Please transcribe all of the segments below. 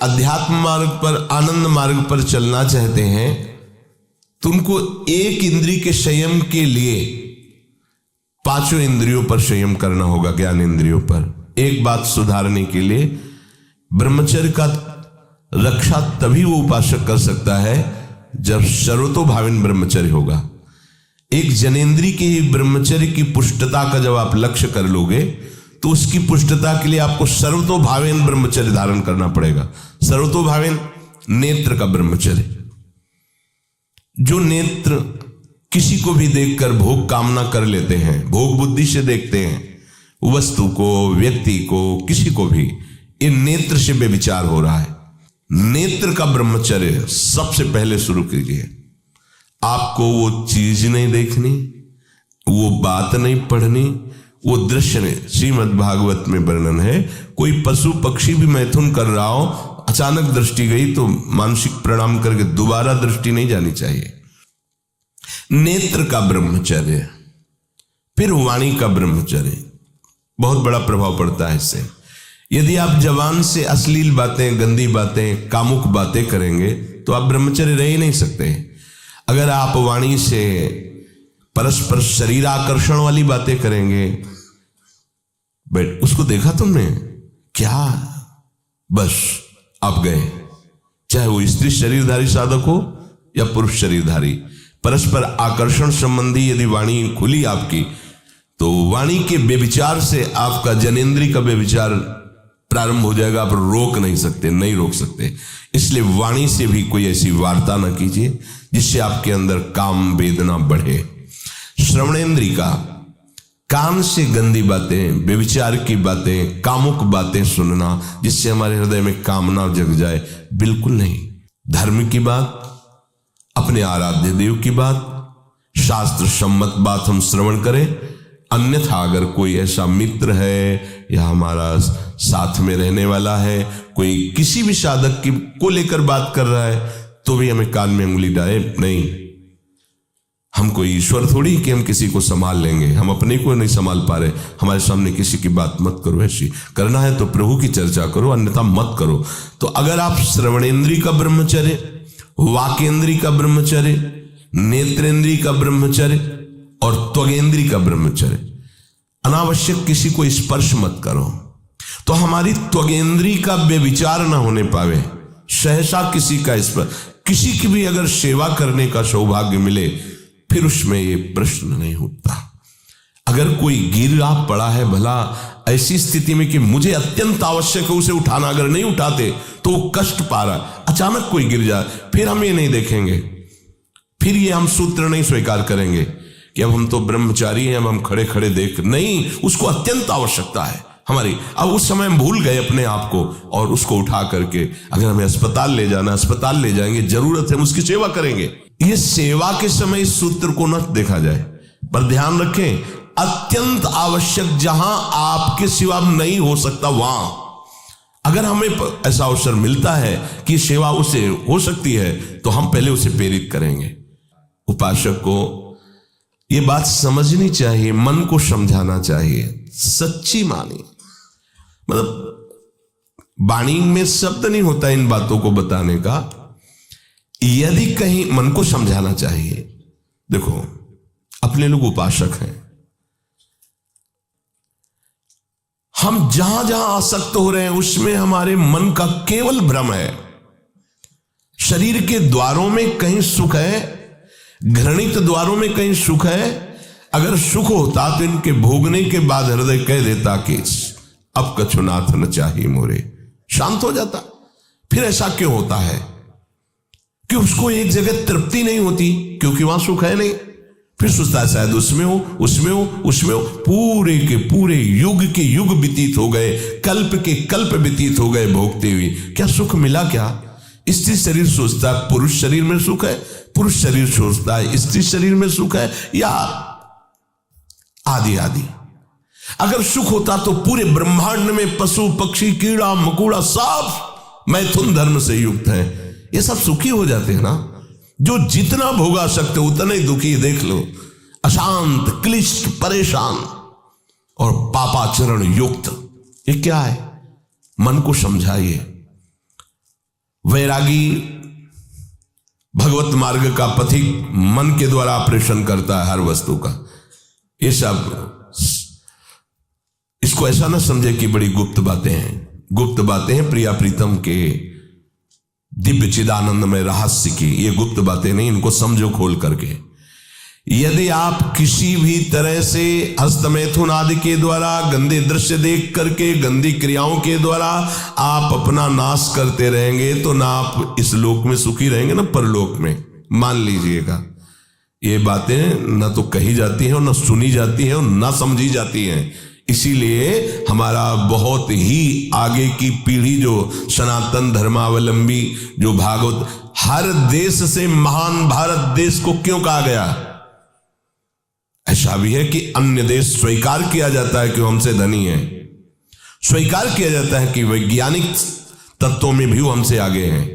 अध्यात्म मार्ग पर, आनंद मार्ग पर चलना चाहते हैं तो उनको एक इंद्रिय के संयम के लिए पांचों इंद्रियों पर संयम करना होगा, ज्ञान इंद्रियों पर। एक बात सुधारने के लिए ब्रह्मचर्य का रक्षा तभी वो उपासक कर सकता है जब सर्वतोभाविन ब्रह्मचर्य होगा। एक जनेन्द्रीय के ब्रह्मचर्य की पुष्टता का जब आप लक्ष्य कर लोगे तो उसकी पुष्टता के लिए आपको सर्वतोभावेन ब्रह्मचर्य धारण करना पड़ेगा। सर्वतोभावेन नेत्र का ब्रह्मचर्य, जो नेत्र किसी को भी देखकर भोग कामना कर लेते हैं, भोग बुद्धि से देखते हैं वस्तु को, व्यक्ति को, किसी को भी, ये नेत्र से बेविचार हो रहा है। नेत्र का ब्रह्मचर्य सबसे पहले शुरू कीजिए। आपको वो चीज नहीं देखनी, वो बात नहीं पढ़नी, वो दृश्य नहीं। श्रीमद् भागवत में वर्णन है, कोई पशु पक्षी भी मैथुन कर रहा हो, अचानक दृष्टि गई तो मानसिक प्रणाम करके दोबारा दृष्टि नहीं जानी चाहिए। नेत्र का ब्रह्मचर्य। फिर वाणी का ब्रह्मचर्य, बहुत बड़ा प्रभाव पड़ता है इससे। यदि आप जबान से अश्लील बातें, गंदी बातें, कामुक बातें करेंगे तो आप ब्रह्मचर्य रह ही नहीं सकते। अगर आप वाणी से परस्पर शरीर आकर्षण वाली बातें करेंगे, बट उसको देखा तुमने क्या, बस आप गए। चाहे वो स्त्री शरीरधारी साधक हो या पुरुष शरीरधारी, परस्पर आकर्षण संबंधी यदि वाणी खुली आपकी तो वाणी के बेविचार से आपका जनेन्द्रिय का बेविचार प्रारंभ हो जाएगा। आप रोक नहीं सकते, नहीं रोक सकते। इसलिए वाणी से भी कोई ऐसी वार्ता ना कीजिए जिससे आपके अंदर काम वेदना बढ़े। श्रवणेन्द्रिय का, कान से गंदी बातें, बेविचार की बातें, कामुक बातें सुनना जिससे हमारे हृदय में कामना जग जाए, बिल्कुल नहीं। धर्म की बात, अपने आराध्य देव की बात, शास्त्र सम्मत बात हम श्रवण करें। अन्यथा अगर कोई ऐसा मित्र है या हमारा साथ में रहने वाला है, कोई किसी भी साधक की को लेकर बात कर रहा है, तो भी हमें कान में उंगली डाले नहीं। हम कोई ईश्वर थोड़ी कि हम किसी को संभाल लेंगे, हम अपने को नहीं संभाल पा रहे, हमारे सामने किसी की बात मत करो। ऐसी करना है तो प्रभु की चर्चा करो, अन्यथा मत करो। तो अगर आप श्रवणेन्द्रिय का ब्रह्मचर्य, वाकेंद्रिय का ब्रह्मचर्य, नेत्रेंद्रिय का ब्रह्मचर्य और त्वगेंद्रिय का ब्रह्मचर्य, अनावश्यक किसी को स्पर्श मत करो, तो हमारी त्वगेंद्रिय का बेविचार ना होने पावे। सहसा किसी का स्पर्श, किसी की भी अगर सेवा करने का सौभाग्य मिले फिर उसमें ये प्रश्न नहीं उठता। अगर कोई गिर रहा पड़ा है, भला ऐसी स्थिति में कि मुझे अत्यंत आवश्यक है उसे उठाना, अगर नहीं उठाते तो वो कष्ट पा रहा, अचानक कोई गिर जाए, फिर हम ये नहीं देखेंगे, फिर ये हम सूत्र नहीं स्वीकार करेंगे कि अब हम तो ब्रह्मचारी हैं, अब हम खड़े खड़े देख नहीं। उसको अत्यंत आवश्यकता है हमारी। अब उस समय हम भूल गए अपने आप को और उसको उठा करके अगर हमें अस्पताल ले जाना, अस्पताल ले जाएंगे, जरूरत है हम उसकी सेवा करेंगे। ये सेवा के समय इस सूत्र को न देखा जाए, पर ध्यान रखें, अत्यंत आवश्यक जहां आपके सिवा नहीं हो सकता वहां अगर हमें ऐसा अवसर मिलता है कि सेवा उसे हो सकती है तो हम पहले उसे प्रेरित करेंगे। उपासक को ये बात समझनी चाहिए, मन को समझाना चाहिए, सच्ची मानी। मतलब वाणी में शब्द नहीं होता इन बातों को बताने का, यदि कहीं मन को समझाना चाहिए। देखो, अपने लोग उपासक हैं, हम जहां जहां आसक्त हो रहे हैं उसमें हमारे मन का केवल भ्रम है। शरीर के द्वारों में कहीं सुख है, घृणित द्वारों में कहीं सुख है। अगर सुख होता तो इनके भोगने के बाद हृदय कह देता कि अब कछुनाथ न चाहिए मोरे, शांत हो जाता। फिर ऐसा क्यों होता है कि उसको एक जगह तृप्ति नहीं होती, क्योंकि वहां सुख है नहीं। फिर सोचता है शायद उसमें हो, उसमें हो, उसमें हो। पूरे के पूरे युग के युग व्यतीत हो गए, कल्प के कल्प व्यतीत हो गए भोगते हुए, क्या सुख मिला? क्या स्त्री शरीर सोचता है पुरुष शरीर में सुख है, पुरुष शरीर सोचता है स्त्री शरीर में सुख है, या आदि आदि। अगर सुख होता तो पूरे ब्रह्मांड में पशु पक्षी कीड़ा मकोड़ा सब मैथुन धर्म से युक्त है, ये सब सुखी हो जाते हैं ना। जो जितना भोगा सकते उतना ही दुखी, देख लो, अशांत, क्लिष्ट, परेशान और पापाचरण युक्त। ये क्या है? मन को समझाइए। वैरागी भगवत मार्ग का पथिक मन के द्वारा ऑपरेशन करता है हर वस्तु का। ये सब इसको ऐसा ना समझे कि बड़ी गुप्त बातें हैं। गुप्त बातें हैं प्रिया प्रीतम के दिव्य चिदानंद में रहस्य की। ये गुप्त बातें नहीं, इनको समझो खोल करके। यदि आप किसी भी तरह से हस्तमैथुन आदि के द्वारा, गंदे दृश्य देख करके, गंदी क्रियाओं के द्वारा आप अपना नाश करते रहेंगे तो ना आप इस लोक में सुखी रहेंगे ना परलोक में। मान लीजिएगा, ये बातें न तो कही जाती हैं और न सुनी जाती हैं और न समझी जाती हैं। इसीलिए हमारा बहुत ही आगे की पीढ़ी जो सनातन धर्मावलंबी, जो भागवत, हर देश से महान भारत देश को क्यों कहा गया? ऐसा भी है कि अन्य देश स्वीकार किया जाता है कि वो हमसे धनी है, स्वीकार किया जाता है कि वैज्ञानिक तत्वों में भी वो हमसे आगे हैं,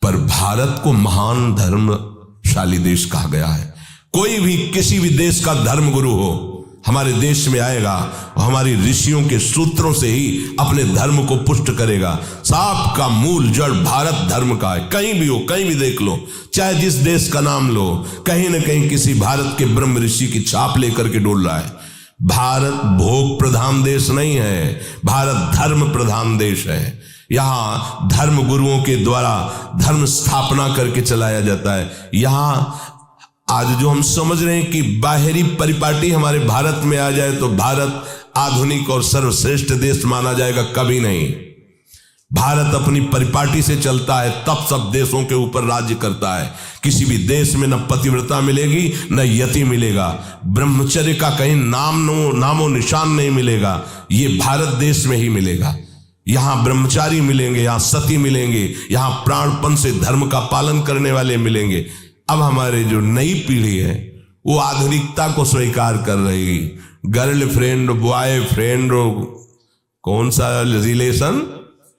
पर भारत को महान धर्मशाली देश कहा गया है। कोई भी किसी भी देश का धर्म गुरु हो हमारे देश में आएगा और हमारी ऋषियों के सूत्रों से ही अपने धर्म को पुष्ट करेगा। साप का मूल जड़ भारत धर्म का है। कहीं भी हो, कहीं भी देख लो, चाहे जिस देश का नाम लो, कहीं ना कहीं किसी भारत के ब्रह्म ऋषि की छाप लेकर के डोल रहा है। भारत भोग प्रधान देश नहीं है, भारत धर्म प्रधान देश है। यहां धर्म गुरुओं के द्वारा धर्म स्थापना करके चलाया जाता है। यहां आज जो हम समझ रहे हैं कि बाहरी परिपाटी हमारे भारत में आ जाए तो भारत आधुनिक और सर्वश्रेष्ठ देश माना जाएगा, कभी नहीं। भारत अपनी परिपाटी से चलता है, तब सब देशों के ऊपर राज्य करता है। किसी भी देश में न पतिव्रता मिलेगी न यति मिलेगा, ब्रह्मचर्य का कहीं नामो निशान नहीं मिलेगा। ये भारत देश में ही मिलेगा। यहां ब्रह्मचारी मिलेंगे, यहां सती मिलेंगे, यहां प्राणपन से धर्म का पालन करने वाले मिलेंगे। अब हमारे जो नई पीढ़ी है वो आधुनिकता को स्वीकार कर रही। गर्लफ्रेंड, बॉयफ्रेंड, कौन सा रिलेशन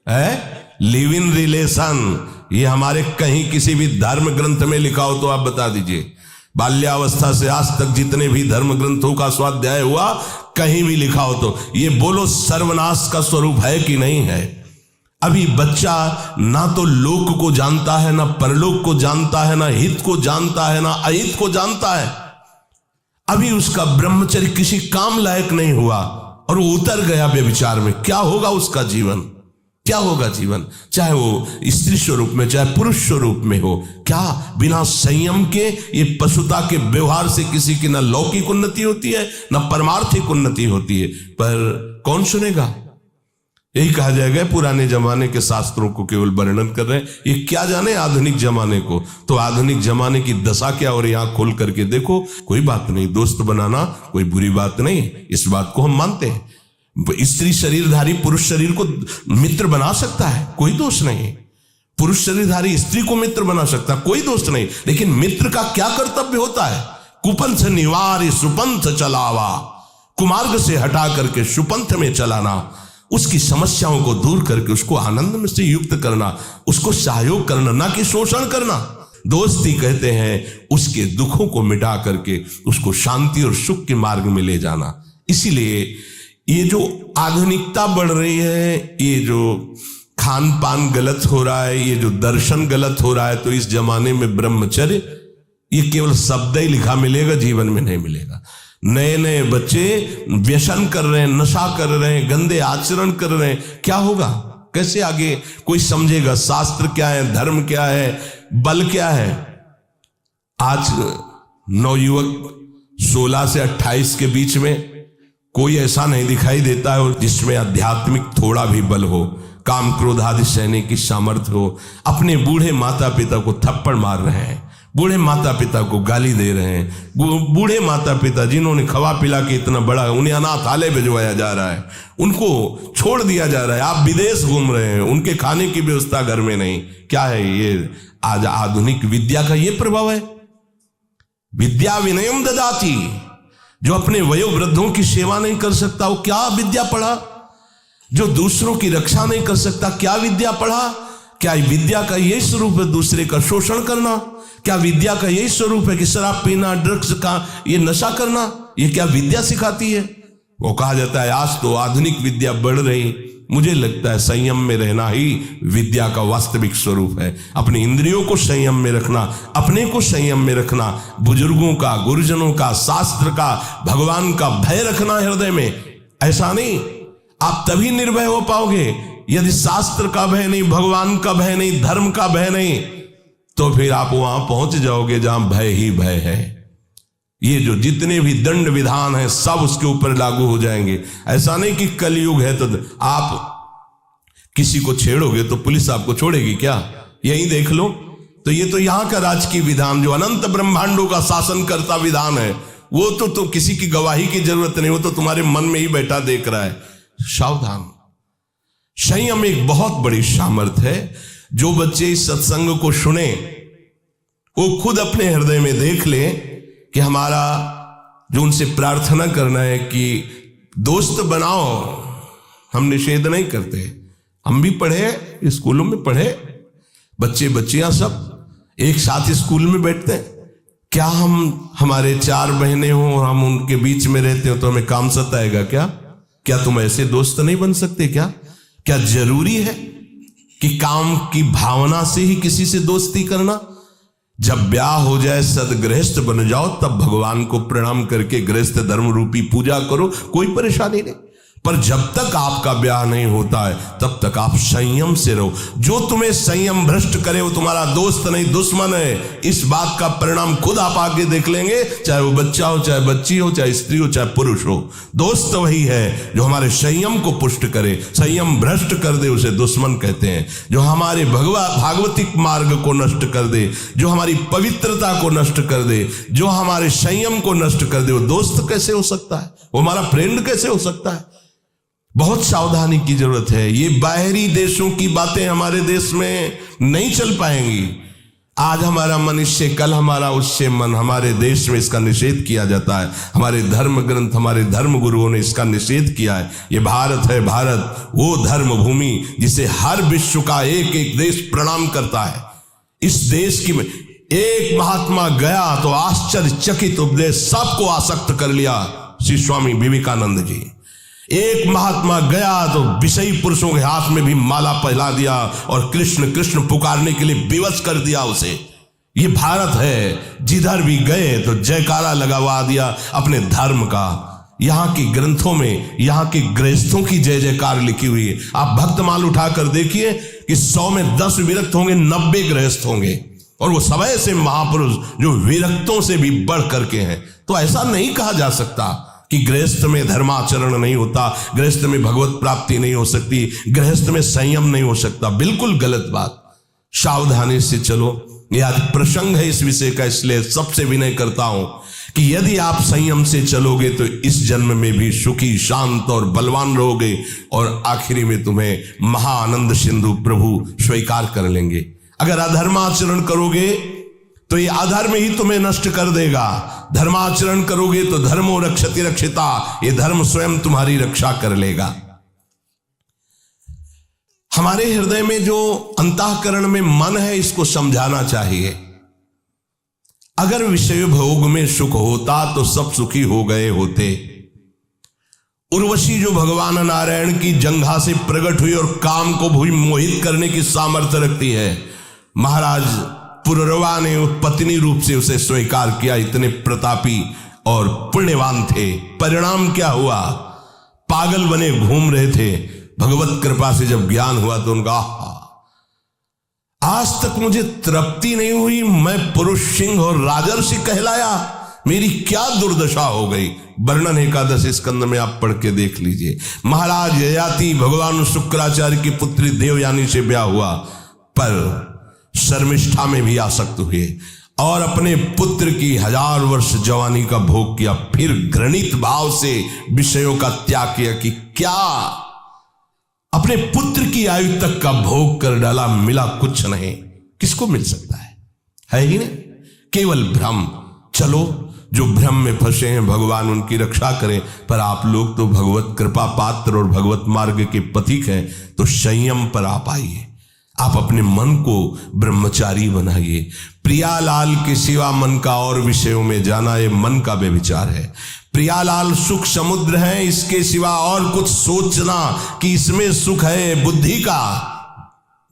है? Live in relation. ये हमारे कहीं किसी भी धर्म ग्रंथ में लिखा हो तो आप बता दीजिए। बाल्यावस्था से आज तक जितने भी धर्म ग्रंथों का स्वाध्याय हुआ, कहीं भी लिखा हो तो ये बोलो सर्वनाश का स्वरूप है कि नहीं है? अभी बच्चा ना तो लोक को जानता है, ना परलोक को जानता है, ना हित को जानता है, ना अहित को जानता है। अभी उसका ब्रह्मचर्य किसी काम लायक नहीं हुआ और वो उतर गया व्यभिचार में। क्या होगा उसका जीवन? क्या होगा जीवन? चाहे वो स्त्री स्वरूप में चाहे पुरुष स्वरूप में हो, क्या बिना संयम के ये पशुता के व्यवहार से किसी की ना लौकिक उन्नति होती है ना परमार्थिक उन्नति होती है। पर कौन सुनेगा? यही कहा जाएगा पुराने जमाने के शास्त्रों को केवल वर्णन कर रहे हैं, ये क्या जाने आधुनिक जमाने को। तो आधुनिक जमाने की दशा क्या हो रही है, आंख खोल करके देखो। कोई बात नहीं, दोस्त बनाना कोई बुरी बात नहीं, इस बात को हम मानते हैं। स्त्री शरीरधारी पुरुष शरीर को मित्र बना सकता है, कोई दोष नहीं। पुरुष शरीरधारी स्त्री को मित्र बना सकता है, कोई दोष नहीं। लेकिन मित्र का क्या कर्तव्य होता है? कुपंथ निवार सुपंथ चलावा, कुमार्ग से हटा करके सुपंथ में चलाना, उसकी समस्याओं को दूर करके उसको आनंद में से युक्त करना, उसको सहयोग करना, ना कि शोषण करना। दोस्ती कहते हैं उसके दुखों को मिटा करके उसको शांति और सुख के मार्ग में ले जाना। इसीलिए ये जो आधुनिकता बढ़ रही है, ये जो खान पान गलत हो रहा है, ये जो दर्शन गलत हो रहा है, तो इस जमाने में ब्रह्मचर्य ये केवल शब्द ही लिखा मिलेगा, जीवन में नहीं मिलेगा। नए नए बच्चे व्यसन कर रहे हैं, नशा कर रहे हैं, गंदे आचरण कर रहे हैं। क्या होगा? कैसे आगे कोई समझेगा? शास्त्र क्या है, धर्म क्या है, बल क्या है? आज नवयुवक 16 से 28 के बीच में कोई ऐसा नहीं दिखाई देता है जिसमें आध्यात्मिक थोड़ा भी बल हो, काम क्रोध आदि सहने की सामर्थ्य हो। अपने बूढ़े माता पिता को थप्पड़ मार रहे हैं, बूढ़े माता पिता को गाली दे रहे हैं, बूढ़े माता पिता जिन्होंने खवा पिला के इतना बड़ा, उन्हें अनाथालय भिजवाया जा रहा है, उनको छोड़ दिया जा रहा है। आप विदेश घूम रहे हैं, उनके खाने की व्यवस्था घर में नहीं। क्या है ये? आज आधुनिक विद्या का ये प्रभाव है। विद्या विनयम ददाति, जो अपने वयोवृद्धों की सेवा नहीं कर सकता वो क्या विद्या पढ़ा? जो दूसरों की रक्षा नहीं कर सकता क्या विद्या पढ़ा? क्या विद्या का यही स्वरूप है दूसरे का शोषण करना? क्या विद्या का यही स्वरूप है कि शराब पीना, ड्रग्स का ये नशा करना? ये क्या विद्या सिखाती है? वो कहा जाता है आज तो आधुनिक विद्या बढ़ रही, मुझे लगता है संयम में रहना ही विद्या का वास्तविक स्वरूप है। अपनी इंद्रियों को संयम में रखना, अपने को संयम में रखना, बुजुर्गों का, गुरुजनों का, शास्त्र का, भगवान का भय रखना हृदय में। ऐसा नहीं, आप तभी निर्भय हो पाओगे यदि शास्त्र का भय नहीं, भगवान का भय नहीं, धर्म का भय नहीं, तो फिर आप वहां पहुंच जाओगे जहां भय ही भय है। ये जो जितने भी दंड विधान हैं सब उसके ऊपर लागू हो जाएंगे। ऐसा नहीं कि कलयुग है तो आप किसी को छेड़ोगे तो पुलिस आपको छोड़ेगी क्या? यही देख लो। तो ये तो यहां का राजकीय विधान, जो अनंत ब्रह्मांडों का शासन करता विधान है, वो तो किसी की गवाही की जरूरत नहीं, वो तो तुम्हारे मन में ही बैठा देख रहा है। सावधान। संयम एक बहुत बड़ी सामर्थ्य है। जो बच्चे इस सत्संग को सुने वो खुद अपने हृदय में देख ले कि हमारा जो उनसे प्रार्थना करना है कि दोस्त बनाओ। हम निषेध नहीं करते, हम भी पढ़े, स्कूलों में पढ़े, बच्चे बच्चियां सब एक साथ स्कूल में बैठते हैं। क्या हम हमारे 4 बहनें हों और हम उनके बीच में रहते हो तो हमें काम सताएगा क्या? क्या तुम ऐसे दोस्त नहीं बन सकते क्या? क्या जरूरी है कि काम की भावना से ही किसी से दोस्ती करना? जब ब्याह हो जाए, सदगृहस्थ बन जाओ, तब भगवान को प्रणाम करके गृहस्थ धर्म रूपी पूजा करो, कोई परेशानी नहीं। पर जब तक आपका ब्याह नहीं होता है तब तक आप संयम से रहो। जो तुम्हें संयम भ्रष्ट करे वो तुम्हारा दोस्त नहीं दुश्मन है। इस बात का परिणाम खुद आप आगे देख लेंगे, चाहे वो बच्चा हो, चाहे बच्ची हो, चाहे स्त्री हो, चाहे पुरुष हो। दोस्त वही है जो हमारे संयम को पुष्ट करे। संयम भ्रष्ट कर दे उसे दुश्मन कहते हैं। जो हमारे भागवतिक मार्ग को नष्ट कर दे, जो हमारी पवित्रता को नष्ट कर दे, जो हमारे संयम को नष्ट कर दे, वो दोस्त कैसे हो सकता है? वो हमारा फ्रेंड कैसे हो सकता है? बहुत सावधानी की जरूरत है। ये बाहरी देशों की बातें हमारे देश में नहीं चल पाएंगी। आज हमारा मन इससे, कल हमारा उससे मन। हमारे देश में इसका निषेध किया जाता है। हमारे धर्म ग्रंथ, हमारे धर्म गुरुओं ने इसका निषेध किया है। ये भारत है, भारत वो धर्म भूमि जिसे हर विश्व का एक एक देश प्रणाम करता है। इस देश की एक महात्मा गया तो आश्चर्यचकित उपदेश सबको आसक्त कर लिया, श्री स्वामी विवेकानंद जी। एक महात्मा गया तो विषयी पुरुषों के हाथ में भी माला पहला दिया और कृष्ण कृष्ण पुकारने के लिए विवश कर दिया उसे। ये भारत है, जिधर भी गए तो जयकारा लगवा दिया अपने धर्म का। यहाँ के ग्रंथों में यहाँ के गृहस्थों की जय जयकार लिखी हुई है। आप भक्तमाल उठाकर देखिए कि 100 में 10 विरक्त होंगे, 90 गृहस्थ होंगे, और वो सब ऐसे महापुरुष जो विरक्तों से भी बढ़ करके हैं। तो ऐसा नहीं कहा जा सकता कि गृहस्थ में धर्माचरण नहीं होता, गृहस्थ में भगवत प्राप्ति नहीं हो सकती, गृहस्थ में संयम नहीं हो सकता। बिल्कुल गलत बात। सावधानी से चलो। यह आज प्रसंग है इस विषय का, इसलिए सबसे विनय करता हूं कि यदि आप संयम से चलोगे तो इस जन्म में भी सुखी, शांत और बलवान रहोगे, और आखिरी में तुम्हें महाआनंद सिंधु प्रभु स्वीकार कर लेंगे। अगर अधर्माचरण करोगे तो ये अधर्म ही तुम्हें नष्ट कर देगा। धर्माचरण करोगे तो धर्मो रक्षति रक्षिता, ये धर्म स्वयं तुम्हारी रक्षा कर लेगा। हमारे हृदय में जो अंतःकरण में मन है, इसको समझाना चाहिए। अगर विषय भोग में सुख होता तो सब सुखी हो गए होते। उर्वशी जो भगवान नारायण की जंघा से प्रकट हुई और काम को भी मोहित करने की सामर्थ्य रखती है, महाराज पुररवा ने पत्नी रूप से उसे स्वीकार किया। इतने प्रतापी और पुण्यवान थे। परिणाम क्या हुआ? पागल बने घूम रहे थे। भगवत कृपा से जब ज्ञान हुआ तो उनका आज तक मुझे तृप्ति नहीं हुई, मैं पुरुष सिंह और राजर्षि कहलाया, मेरी क्या दुर्दशा हो गई। वर्णन एकादश स्कंद में आप पढ़ के देख लीजिए। महाराज ययाति भगवान शुक्राचार्य की पुत्री देवयानी से ब्याह हुआ, पर शर्मिष्ठा में भी आसक्त हुए और अपने पुत्र की 1000 वर्ष जवानी का भोग किया। फिर घृणित भाव से विषयों का त्याग किया कि क्या अपने पुत्र की आयु तक का भोग कर डाला, मिला कुछ नहीं। किसको मिल सकता है ही नहीं, केवल भ्रम। चलो, जो भ्रम में फंसे हैं भगवान उनकी रक्षा करें, पर आप लोग तो भगवत कृपा पात्र और भगवत मार्ग के पथिक हैं, तो संयम पर आप आइए। आप अपने मन को ब्रह्मचारी बनाइए। प्रियालाल के सिवा मन का और विषयों में जाना, ये मन का व्यभिचार है। प्रियालाल सुख समुद्र है, इसके सिवा और कुछ सोचना कि इसमें सुख है बुद्धि का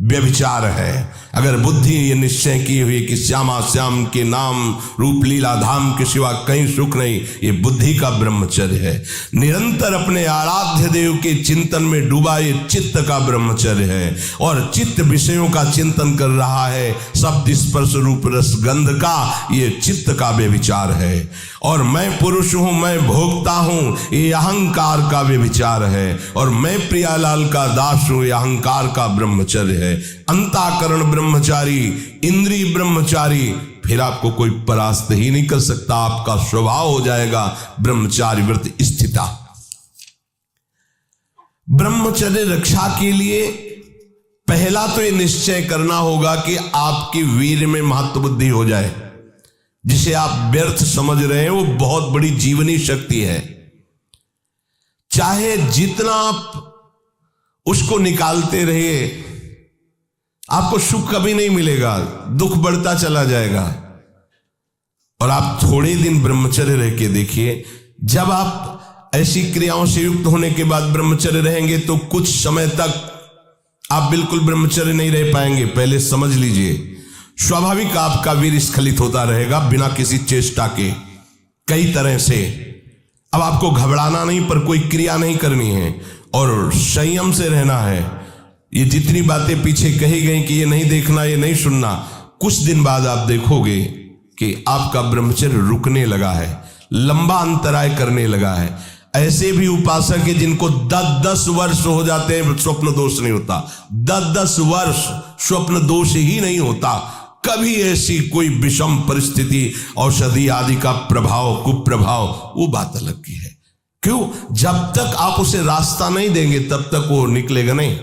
व्यभिचार है। अगर बुद्धि ये निश्चय की हुई कि श्यामा श्याम के नाम रूप लीला धाम के सिवा कहीं सुख नहीं, ये बुद्धि का ब्रह्मचर्य है। निरंतर अपने आराध्य देव के चिंतन में डूबा ये चित्त का ब्रह्मचर्य है। और चित्त विषयों का चिंतन कर रहा है, शब्द स्पर्श रूप रस गंध का, ये चित्त का व्यभिचार है। और मैं पुरुष हूं, मैं भोगता हूं, ये अहंकार का व्यभिचार है। और मैं प्रियालाल का दास हूं, ये अहंकार का ब्रह्मचर्य है। अंतःकरण ब्रह्मचारी, इंद्रिय ब्रह्मचारी, फिर आपको कोई परास्त ही नहीं कर सकता। आपका स्वभाव हो जाएगा ब्रह्मचारी व्रत स्थिता। ब्रह्मचर्य रक्षा के लिए पहला तो ये निश्चय करना होगा कि आपकी वीर में महत्व बुद्धि हो जाए। जिसे आप व्यर्थ समझ रहे हैं वो बहुत बड़ी जीवनी शक्ति है। चाहे जितना आप उसको निकालते रहिए, आपको सुख कभी नहीं मिलेगा, दुख बढ़ता चला जाएगा। और आप थोड़े दिन ब्रह्मचर्य रह के देखिए, जब आप ऐसी क्रियाओं से युक्त होने के बाद ब्रह्मचर्य रहेंगे तो कुछ समय तक आप बिल्कुल ब्रह्मचर्य नहीं रह पाएंगे। पहले समझ लीजिए, स्वाभाविक आपका वीर स्खलित होता रहेगा बिना किसी चेष्टा के, कई तरह से। अब आपको घबराना नहीं, पर कोई क्रिया नहीं करनी है और संयम से रहना है। ये जितनी बातें पीछे कही गई कि ये नहीं देखना, ये नहीं सुनना, कुछ दिन बाद आप देखोगे कि आपका ब्रह्मचर्य रुकने लगा है, लंबा अंतराय करने लगा है। ऐसे भी उपासक है जिनको 10-10 वर्ष हो जाते हैं, स्वप्न दोष नहीं होता। 10-10 वर्ष स्वप्न दोष ही नहीं होता। कभी ऐसी कोई विषम परिस्थिति, औषधि आदि का प्रभाव, कुप्रभाव, वो बात अलग की है। क्यों? जब तक आप उसे रास्ता नहीं देंगे तब तक वो निकलेगा नहीं।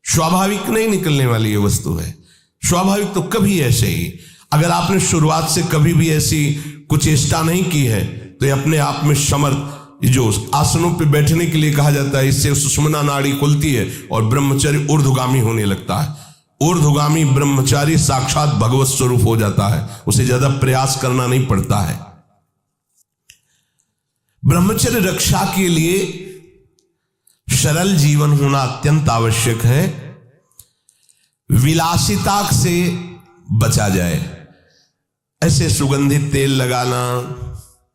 स्वाभाविक नहीं निकलने वाली ये वस्तु है। स्वाभाविक तो कभी ऐसे ही, अगर आपने शुरुआत से कभी भी ऐसी कुछ चेष्टा नहीं की है तो ये अपने आप में समर्थ, जो आसनों पे बैठने के लिए कहा जाता है, इससे सुषुम्ना नाड़ी खुलती है और ब्रह्मचर्य ऊर्ध्वगामी होने लगता है। ऊर्ध्वगामी ब्रह्मचारी साक्षात भगवत स्वरूप हो जाता है, उसे ज्यादा प्रयास करना नहीं पड़ता है। ब्रह्मचर्य रक्षा के लिए सरल जीवन होना अत्यंत आवश्यक है। विलासिता से बचा जाए। ऐसे सुगंधित तेल लगाना,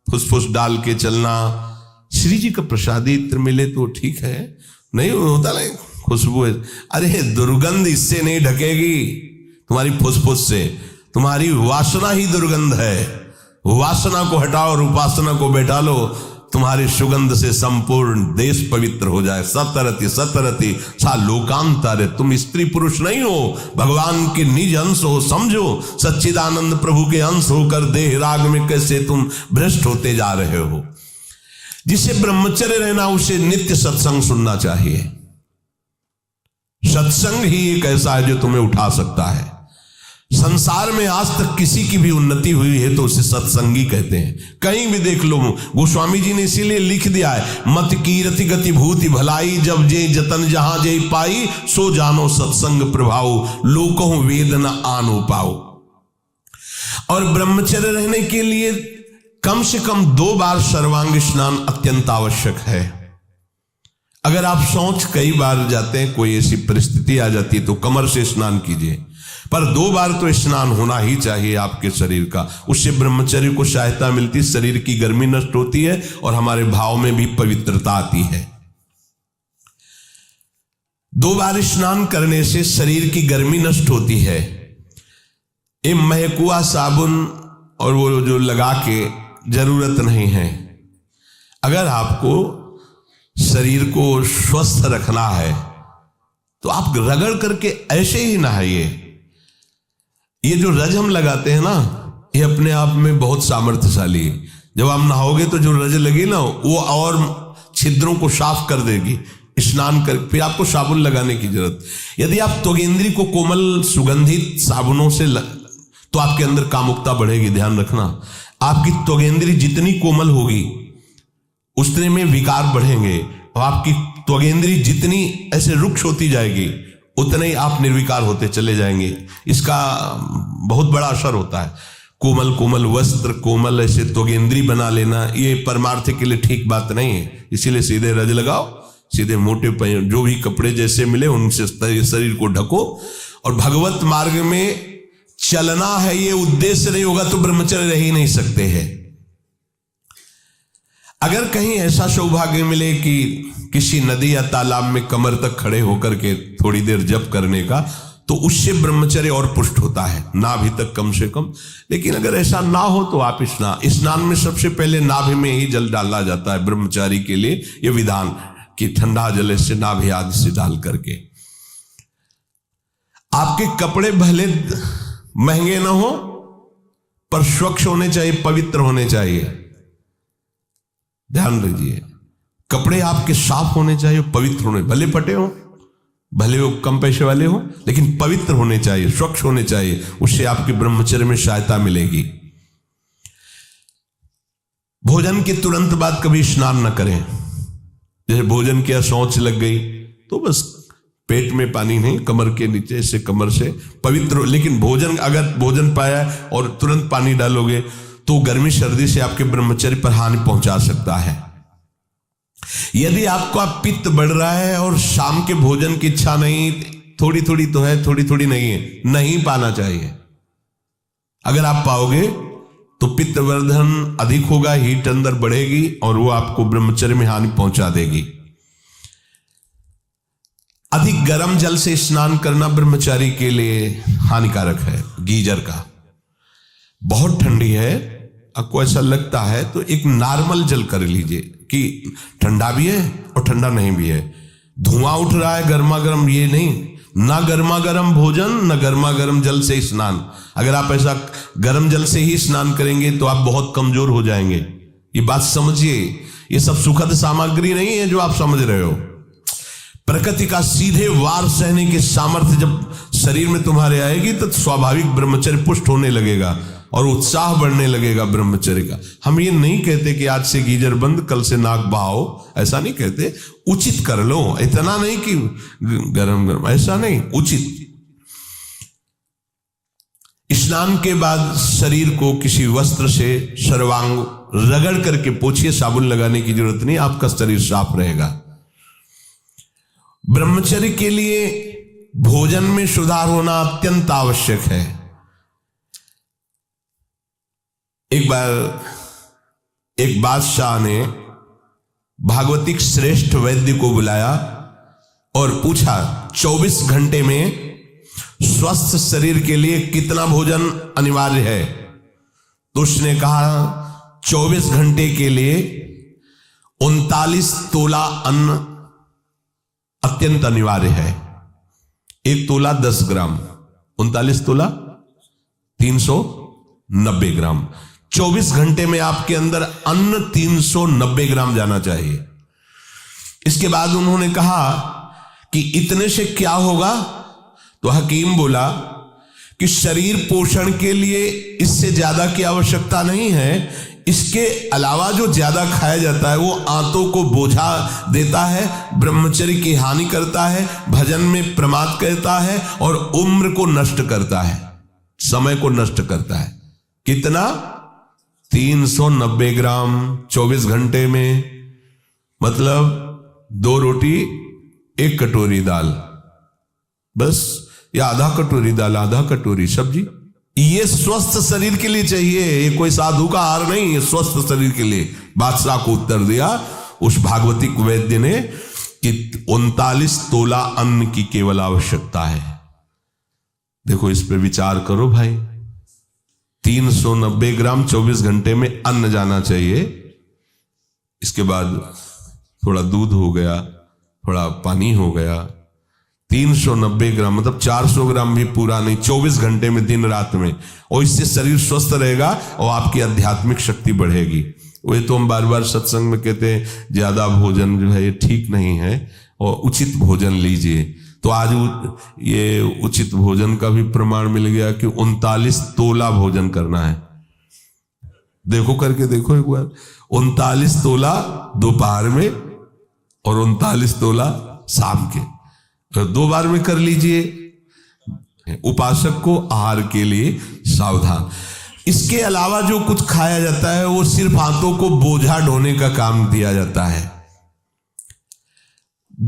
फुसफुस डाल के चलना, श्री जी का प्रसादी इत्र मिले तो ठीक है, नहीं होता नहीं खुशबू है। अरे दुर्गंध इससे नहीं ढकेगी, तुम्हारी फुसफुस से। तुम्हारी वासना ही दुर्गंध है। वासना को हटाओ और उपासना को बैठा लो, तुम्हारी सुगंध से संपूर्ण देश पवित्र हो जाए। सतरति सतरति सा लोकांतर। तुम स्त्री पुरुष नहीं हो, भगवान के निज अंश हो, समझो। सच्चिदानंद प्रभु के अंश होकर देह राग में कैसे तुम भ्रष्ट होते जा रहे हो। जिसे ब्रह्मचर्य रहना, उसे नित्य सत्संग सुनना चाहिए। सत्संग ही एक ऐसा है जो तुम्हें उठा सकता है। संसार में आज तक किसी की भी उन्नति हुई है तो उसे सत्संगी कहते हैं। कहीं भी देख लो, गोस्वामी जी ने इसीलिए लिख दिया है, मत कीरति गति भूति भलाई, जब जे जतन जहां जे पाई, सो जानो सत्संग प्रभाव, लोकों वेद न आनो पाओ। और ब्रह्मचर्य रहने के लिए कम से कम 2 बार सर्वांग स्नान अत्यंत आवश्यक है। अगर आप सोच कई बार जाते हैं, कोई ऐसी परिस्थिति आ जाती है तो कमर से स्नान कीजिए, पर 2 बार तो स्नान होना ही चाहिए आपके शरीर का। उससे ब्रह्मचर्य को सहायता मिलती है, शरीर की गर्मी नष्ट होती है और हमारे भाव में भी पवित्रता आती है। 2 बार स्नान करने से शरीर की गर्मी नष्ट होती है। ये महकुआ साबुन और वो जो लगा के जरूरत नहीं है। अगर आपको शरीर को स्वस्थ रखना है तो आप रगड़ करके ऐसे ही नहाइए। ये जो रज हम लगाते हैं ना, ये अपने आप में बहुत सामर्थ्यशाली है। जब आप नहाओगे तो जो रज लगी ना, वो और छिद्रों को साफ कर देगी। स्नान कर फिर आपको साबुन लगाने की जरूरत। यदि आप त्वगेंद्री को कोमल सुगंधित साबुनों से तो आपके अंदर कामुकता बढ़ेगी। ध्यान रखना, आपकी त्वगेंद्री जितनी कोमल होगी उतने में विकार बढ़ेंगे, और आपकी त्वगेंद्री जितनी ऐसे रुक्ष होती जाएगी उतने ही आप निर्विकार होते चले जाएंगे। इसका बहुत बड़ा असर होता है। कोमल कोमल वस्त्र, कोमल ऐसे त्वगेंद्री बना लेना, ये परमार्थ के लिए ठीक बात नहीं है। इसीलिए सीधे रज लगाओ, सीधे मोटे जो भी कपड़े जैसे मिले उनसे शरीर को ढको, और भगवत मार्ग में चलना है, ये उद्देश्य नहीं होगा तो ब्रह्मचर्य रह ही नहीं सकते हैं। अगर कहीं ऐसा सौभाग्य मिले कि किसी नदी या तालाब में कमर तक खड़े होकर के थोड़ी देर जप करने का, तो उससे ब्रह्मचर्य और पुष्ट होता है, नाभि तक कम से कम। लेकिन अगर ऐसा ना हो तो आप स्नान में सबसे पहले नाभि में ही जल डाला जाता है ब्रह्मचारी के लिए, ये विधान कि ठंडा जल से नाभि आदि से डाल करके। आपके कपड़े भले महंगे ना हो पर स्वच्छ होने चाहिए, पवित्र होने चाहिए। ध्यान रखिए, कपड़े आपके साफ होने चाहिए, पवित्र होने, भले फटे हो, भले वो कम पैसे वाले हो, लेकिन पवित्र होने चाहिए, स्वच्छ होने चाहिए। उससे आपके ब्रह्मचर्य में सहायता मिलेगी। भोजन के तुरंत बाद कभी स्नान न करें। जैसे भोजन किया, शौच लग गई तो बस पेट में पानी नहीं, कमर के नीचे से, कमर से पवित्र। लेकिन भोजन, अगर भोजन पाया और तुरंत पानी डालोगे तो गर्मी सर्दी से आपके ब्रह्मचर्य पर हानि पहुंचा सकता है। यदि आपका पित्त बढ़ रहा है और शाम के भोजन की इच्छा नहीं, थोड़ी थोड़ी तो है, थोड़ी थोड़ी नहीं है, नहीं पाना चाहिए। अगर आप पाओगे तो पित्त वर्धन अधिक होगा, हीट अंदर बढ़ेगी और वो आपको ब्रह्मचर्य में हानि पहुंचा देगी। अधिक गर्म जल से स्नान करना ब्रह्मचारी के लिए हानिकारक है। गीजर का बहुत ठंडी है, आपको ऐसा लगता है तो एक नॉर्मल जल कर लीजिए कि ठंडा भी है और ठंडा नहीं भी है। धुआं उठ रहा है गर्मा गर्म, ये नहीं, ना गर्मा गर्म भोजन ना गर्मा गर्म जल से स्नान। अगर आप ऐसा गर्म जल से ही स्नान करेंगे तो आप बहुत कमजोर हो जाएंगे। ये बात समझिए, ये सब सुखद सामग्री नहीं है जो आप समझ रहे हो। प्रकृति का सीधे वार सहने की सामर्थ्य जब शरीर में तुम्हारे आएगी तो स्वाभाविक ब्रह्मचर्य पुष्ट होने लगेगा और उत्साह बढ़ने लगेगा ब्रह्मचर्य का। हम ये नहीं कहते कि आज से गीजर बंद, कल से नाक बहाओ, ऐसा नहीं कहते। उचित कर लो, इतना नहीं कि गरम गरम, ऐसा नहीं, उचित। स्नान के बाद शरीर को किसी वस्त्र से सर्वांग रगड़ करके पोछिए, साबुन लगाने की जरूरत नहीं, आपका शरीर साफ रहेगा। ब्रह्मचर्य के लिए भोजन में सुधार होना अत्यंत आवश्यक है। एक बार एक बादशाह ने भागवतिक श्रेष्ठ वैद्य को बुलाया और पूछा 24 घंटे में स्वस्थ शरीर के लिए कितना भोजन अनिवार्य है। तो उसने कहा 24 घंटे के लिए 39 तोला अन्न अत्यंत अनिवार्य है। 1 तोला 10 ग्राम, 39 तोला 390 ग्राम। 24 घंटे में आपके अंदर अन्न 390 ग्राम जाना चाहिए। इसके बाद उन्होंने कहा कि इतने से क्या होगा, तो हकीम बोला कि शरीर पोषण के लिए इससे ज्यादा की आवश्यकता नहीं है। इसके अलावा जो ज्यादा खाया जाता है वो आंतों को बोझा देता है, ब्रह्मचर्य की हानि करता है, भजन में प्रमाद करता है और उम्र को नष्ट करता है, समय को नष्ट करता है। कितना? 390 ग्राम 24 घंटे में, मतलब 2 रोटी 1 कटोरी दाल, बस, या आधा कटोरी दाल, आधा कटोरी सब्जी। ये स्वस्थ शरीर के लिए चाहिए, ये कोई साधु का आहार नहीं, ये स्वस्थ शरीर के लिए। बादशाह को उत्तर दिया उस भागवतिक वैद्य ने कि 39 तोला अन्न की केवल आवश्यकता है। देखो, इस पे विचार करो भाई। 390 ग्राम 24 घंटे में अन्न जाना चाहिए। इसके बाद थोड़ा दूध हो गया, थोड़ा पानी हो गया। 390 ग्राम मतलब 400 ग्राम भी पूरा नहीं, 24 घंटे में, दिन रात में। और इससे शरीर स्वस्थ रहेगा और आपकी आध्यात्मिक शक्ति बढ़ेगी। वही तो हम बार बार सत्संग में कहते हैं ज्यादा भोजन जो है ये ठीक नहीं है और उचित भोजन लीजिए। तो आज ये उचित भोजन का भी प्रमाण मिल गया कि 39 तोला भोजन करना है। देखो, करके देखो एक बार। 39 तोला दोपहर में और 39 तोला शाम के, तो 2 बार में कर लीजिए। उपासक को आहार के लिए सावधान। इसके अलावा जो कुछ खाया जाता है वो सिर्फ हाथों को बोझा ढोने का काम दिया जाता है।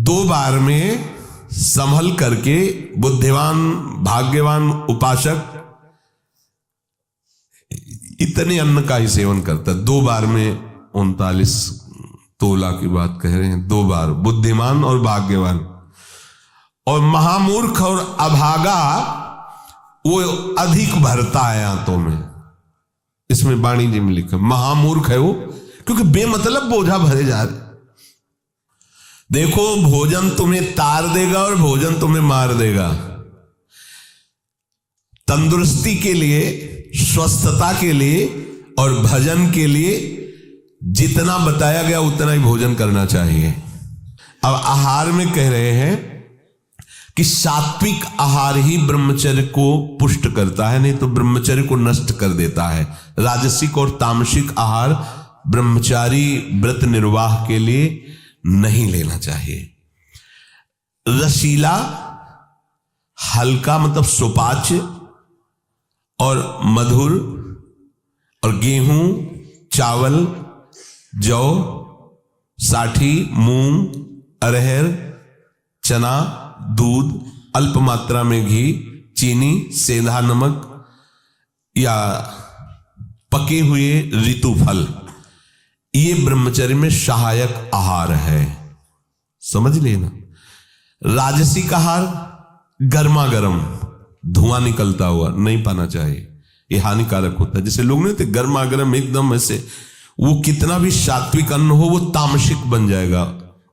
2 बार में संभल करके बुद्धिमान भाग्यवान उपासक इतने अन्न का ही सेवन करता है। 2 बार में 39 तोला की बात कह रहे हैं, 2 बार बुद्धिमान और भाग्यवान। और महामूर्ख और अभागा वो अधिक भरता है हाथों में। इसमें वाणिज्य में लिखा महामूर्ख है वो, क्योंकि बेमतलब बोझा भरे जा रहे। देखो, भोजन तुम्हें तार देगा और भोजन तुम्हें मार देगा। तंदुरुस्ती के लिए, स्वस्थता के लिए और भजन के लिए जितना बताया गया उतना ही भोजन करना चाहिए। अब आहार में कह रहे हैं कि सात्विक आहार ही ब्रह्मचर्य को पुष्ट करता है, नहीं तो ब्रह्मचर्य को नष्ट कर देता है। राजसिक और तामसिक आहार ब्रह्मचारी व्रत निर्वाह के लिए नहीं लेना चाहिए। रसीला, हल्का मतलब सुपाच्य और मधुर, और गेहूं, चावल, जौ, साठी, मूंग, अरहर, चना, दूध, अल्प मात्रा में घी, चीनी, सेंधा नमक या पके हुए ऋतु फल, ये ब्रह्मचर्य में सहायक आहार है। समझ लेना। राजसिक आहार गर्मा गर्म धुआं निकलता हुआ नहीं पाना चाहिए, ये हानिकारक होता है। जैसे लोग नहीं होते गर्मा गर्म एकदम ऐसे, वो कितना भी सात्विक अन्न हो वो तामसिक बन जाएगा,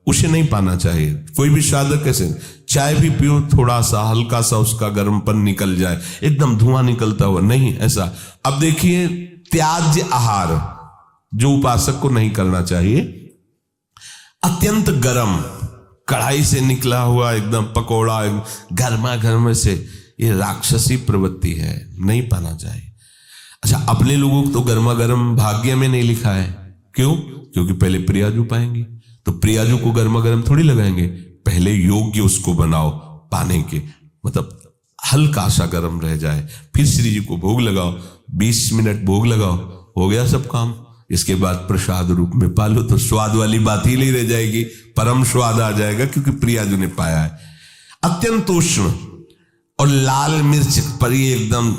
उसे नहीं पाना चाहिए। कोई भी साधक कैसे चाय भी पियो, थोड़ा सा हल्का सा उसका गर्मपन निकल जाए, एकदम धुआं निकलता हुआ नहीं, ऐसा। अब देखिए, त्याज्य आहार जो उपासक को नहीं करना चाहिए, अत्यंत गर्म कढ़ाई से निकला हुआ एकदम पकोड़ा गर्मा गर्म से, ये राक्षसी प्रवृत्ति है, नहीं पाना चाहिए। अच्छा, अपने लोगों को तो गर्मा गर्म भाग्य में नहीं लिखा है। क्यों? क्योंकि पहले प्रियाजू पाएंगे, तो प्रियाजू को गर्मा गर्म थोड़ी लगाएंगे, पहले योग्य उसको बनाओ पाने के, मतलब हल्का सा गर्म रह जाए, फिर श्री जी को भोग लगाओ, 20 मिनट भोग लगाओ, हो गया सब काम। इसके बाद प्रसाद रूप में पालो तो स्वाद वाली बात ही नहीं रह जाएगी, परम स्वाद आ जाएगा, क्योंकि प्रियाजू ने पाया है। अत्यंत उष्ण और लाल मिर्च पर ये एकदम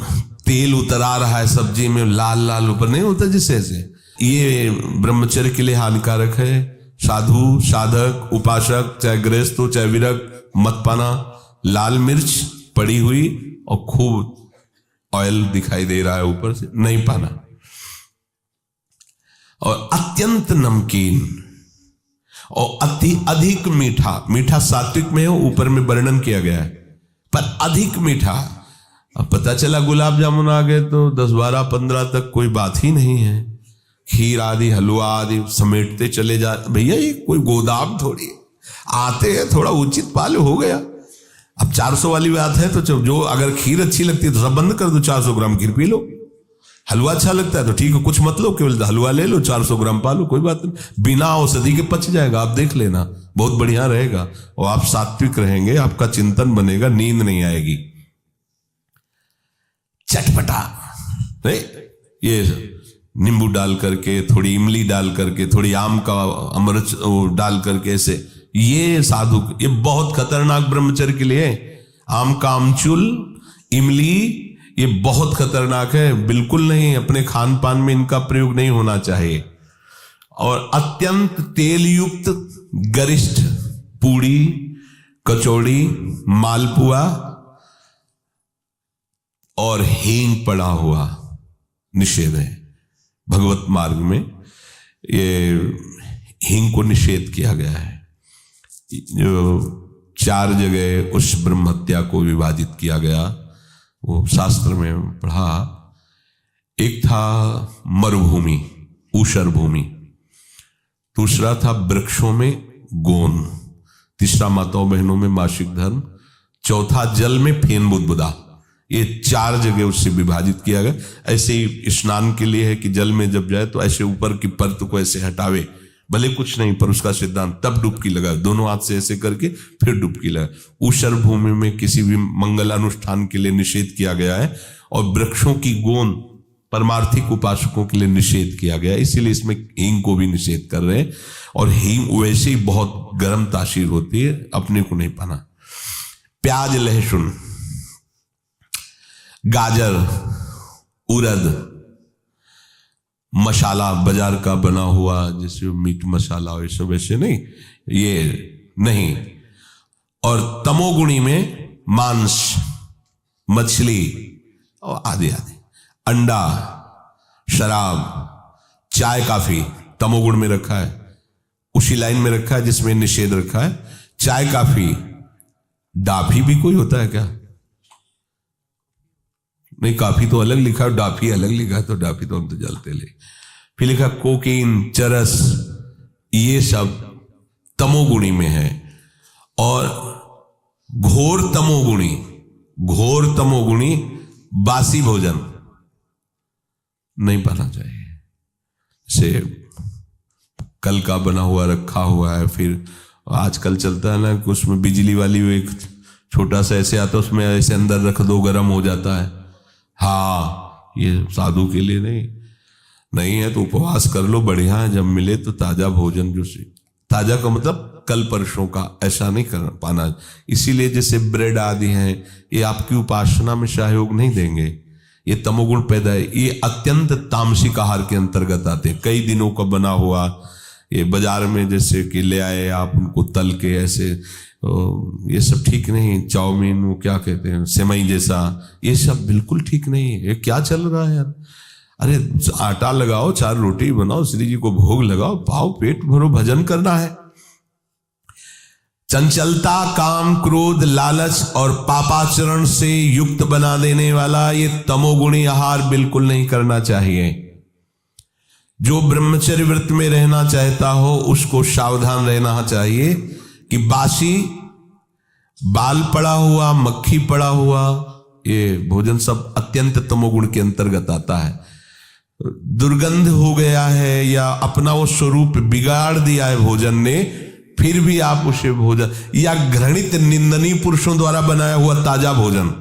तेल उतरा रहा है सब्जी में, लाल लाल ऊपर नहीं होता जिससे ऐसे, ये ब्रह्मचर्य के लिए हानिकारक है। साधु, साधक, उपासक, चाहे गृहस्थ हो चाहे विरक्त, मत पाना लाल मिर्च पड़ी हुई और खूब ऑयल दिखाई दे रहा है ऊपर से, नहीं पाना। और अत्यंत नमकीन और अधिक मीठा, मीठा सात्विक में हो, ऊपर में वर्णन किया गया है, पर अधिक मीठा। अब पता चला गुलाब जामुन आ गए तो 10, 12, 15 तक कोई बात ही नहीं है। खीर आदि, हलवा आदि समेटते चले जा, भैया ये कोई गोदाम थोड़ी है, आते हैं थोड़ा उचित पाल हो गया। अब 400 वाली बात है तो जो अगर खीर अच्छी लगती है तो सब बंद कर दो, 400 ग्राम खीर पी लो। हलवा अच्छा लगता है तो ठीक है, कुछ मत लो, केवल हलवा ले लो, 400 ग्राम पालो, कोई बात नहीं, बिना औषधि के पच जाएगा। आप देख लेना, बहुत बढ़िया रहेगा और आप सात्विक रहेंगे, आपका चिंतन बनेगा, नींद नहीं आएगी। चटपटा, ये नींबू डाल करके, थोड़ी इमली डाल करके, थोड़ी आम का अमृत डाल करके, ऐसे ये साधु, ये बहुत खतरनाक ब्रह्मचर्य के लिए। आम का अमचूल, इमली, ये बहुत खतरनाक है, बिल्कुल नहीं, अपने खान पान में इनका प्रयोग नहीं होना चाहिए। और अत्यंत तेल युक्त गरिष्ठ पूड़ी, कचौड़ी, मालपुआ और हींग पड़ा हुआ निषेध है। भगवत मार्ग में ये हींग को निषेध किया गया है। जो 4 जगह उस ब्रह्म हत्या को विभाजित किया गया, वो शास्त्र में पढ़ा। एक था मरुभूमि, ऊषर भूमि, दूसरा था वृक्षों में गोन, तीसरा माताओं बहनों में मासिक धर्म, चौथा जल में फेन बुदबुदा। ये 4 जगह उससे विभाजित किया गया। ऐसे ही स्नान के लिए है कि जल में जब जाए तो ऐसे ऊपर की परत को ऐसे हटावे, भले कुछ नहीं पर उसका सिद्धांत, तब डुबकी लगा, दोनों हाथ से ऐसे करके फिर डुबकी लगा। ऊषर भूमि में किसी भी मंगल अनुष्ठान के लिए निषेध किया गया है। और वृक्षों की गोंद परमार्थिक उपासकों के लिए निषेध किया गया, इसीलिए इसमें हींग को भी निषेध कर रहे हैं। और हींग वैसे ही बहुत गर्म तासीर होती है, अपने को नहीं पाना। प्याज, लहसुन, गाजर, उड़द, मसाला बाजार का बना हुआ जैसे मीट मसाला और सब ऐसे नहीं, ये नहीं। और तमोगुणी में मांस, मछली और आदि आदि, अंडा, शराब, चाय, काफी तमोगुण में रखा है, उसी लाइन में रखा है जिसमें निषेध रखा है। चाय, काफी, डाफी भी कोई होता है क्या? नहीं, काफी तो अलग लिखा है, डाफी अलग लिखा है, तो डाफी तो हम तो जलते ले। फिर लिखा कोकीन, चरस, ये सब तमोगुणी में है। और घोर तमोगुणी बासी भोजन नहीं पाना चाहिए। से कल का बना हुआ रखा हुआ है, फिर आजकल चलता है ना कि उसमें बिजली वाली वो एक छोटा सा ऐसे आता है, उसमें ऐसे अंदर रख दो, गर्म हो जाता है। हाँ, ये साधु के लिए नहीं है तो उपवास कर लो, बढ़िया है। जब मिले तो ताजा भोजन, जो ताजा का मतलब कल परसों का, ऐसा नहीं कर पाना। इसीलिए जैसे ब्रेड आदि हैं, ये आपकी उपासना में सहयोग नहीं देंगे, ये तमोगुण पैदा है। ये अत्यंत तामसिक आहार के अंतर्गत आते हैं। कई दिनों का बना हुआ ये बाजार में जैसे कि ले आए आप, उनको तल के ऐसे, ये सब ठीक नहीं। चाउमीन, वो क्या कहते हैं, सेवई जैसा, ये सब बिल्कुल ठीक नहीं है। ये क्या चल रहा है यार? अरे आटा लगाओ, 4 रोटी बनाओ, श्री जी को भोग लगाओ, पाओ, पेट भरो, भजन करना है। चंचलता, काम, क्रोध, लालच और पापाचरण से युक्त बना देने वाला ये तमोगुणी आहार बिल्कुल नहीं करना चाहिए। जो ब्रह्मचर्य व्रत में रहना चाहता हो उसको सावधान रहना चाहिए कि बासी, बाल पड़ा हुआ, मक्खी पड़ा हुआ, ये भोजन सब अत्यंत तमोगुण के अंतर्गत आता है। दुर्गंध हो गया है या अपना वो स्वरूप बिगाड़ दिया है भोजन ने, फिर भी आप उसे भोजन, या घृणित निंदनीय पुरुषों द्वारा बनाया हुआ ताजा भोजन,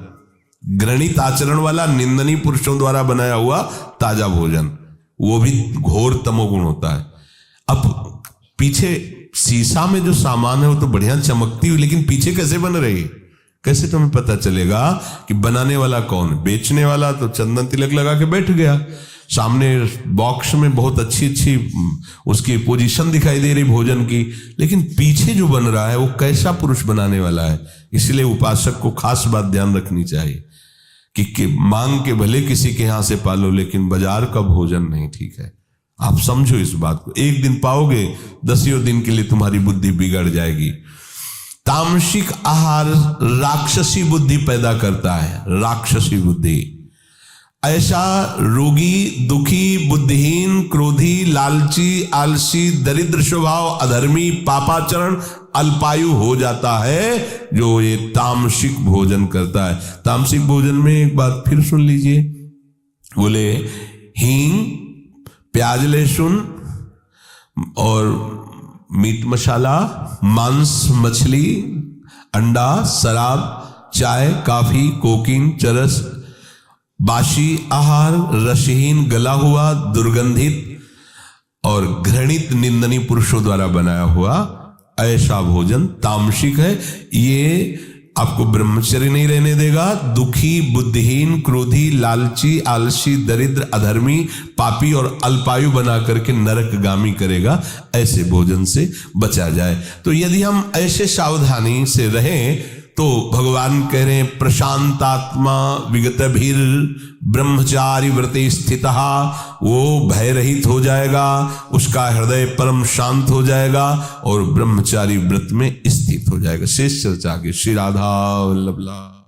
घृणित आचरण वाला निंदनीय पुरुषों द्वारा बनाया हुआ ताजा भोजन, वो भी घोर तमोगुण होता है। अब पीछे शीशा में जो सामान है वो तो बढ़िया चमकती हुई, लेकिन पीछे कैसे बन रही, कैसे तुम्हें पता चलेगा कि बनाने वाला कौन? बेचने वाला तो चंदन तिलक लगा के बैठ गया, सामने बॉक्स में बहुत अच्छी उसकी पोजीशन दिखाई दे रही भोजन की, लेकिन पीछे जो बन रहा है वो कैसा पुरुष बनाने वाला है। इसलिए उपासक को खास बात ध्यान रखनी चाहिए कि मांग के भले किसी के यहां से पालो, लेकिन बाजार का भोजन नहीं ठीक है। आप समझो इस बात को, एक दिन पाओगे, 10 दिन के लिए तुम्हारी बुद्धि बिगड़ जाएगी। तामसिक आहार राक्षसी बुद्धि पैदा करता है, राक्षसी बुद्धि। ऐसा रोगी, दुखी, बुद्धिहीन, क्रोधी, लालची, आलसी, दरिद्र स्वभाव, अधर्मी, पापाचरण, अल्पायु हो जाता है जो ये तामसिक भोजन करता है। तामसिक भोजन में एक बात फिर सुन लीजिए, बोले हींग, प्याज, लहसुन और मीट मसाला, मांस, मछली, अंडा, शराब, चाय, काफी, कोकीन, चरस, बासी आहार, रसहीन, गला हुआ, दुर्गंधित और घृणित निंदनीय पुरुषों द्वारा बनाया हुआ ऐसा भोजन तामसिक है। ये आपको ब्रह्मचर्य नहीं रहने देगा। दुखी, बुद्धिहीन, क्रोधी, लालची, आलसी, दरिद्र, अधर्मी, पापी और अल्पायु बना करके नरकगामी करेगा। ऐसे भोजन से बचा जाए। तो यदि हम ऐसे सावधानी से रहें तो भगवान कह रहे हैं प्रशांतात्मा विगतभिर ब्रह्मचारी व्रते स्थितः, वो भय रहित हो जाएगा, उसका हृदय परम शांत हो जाएगा और ब्रह्मचारी व्रत में स्थित हो जाएगा। शेष चर्चा के श्री राधा वल्लभ।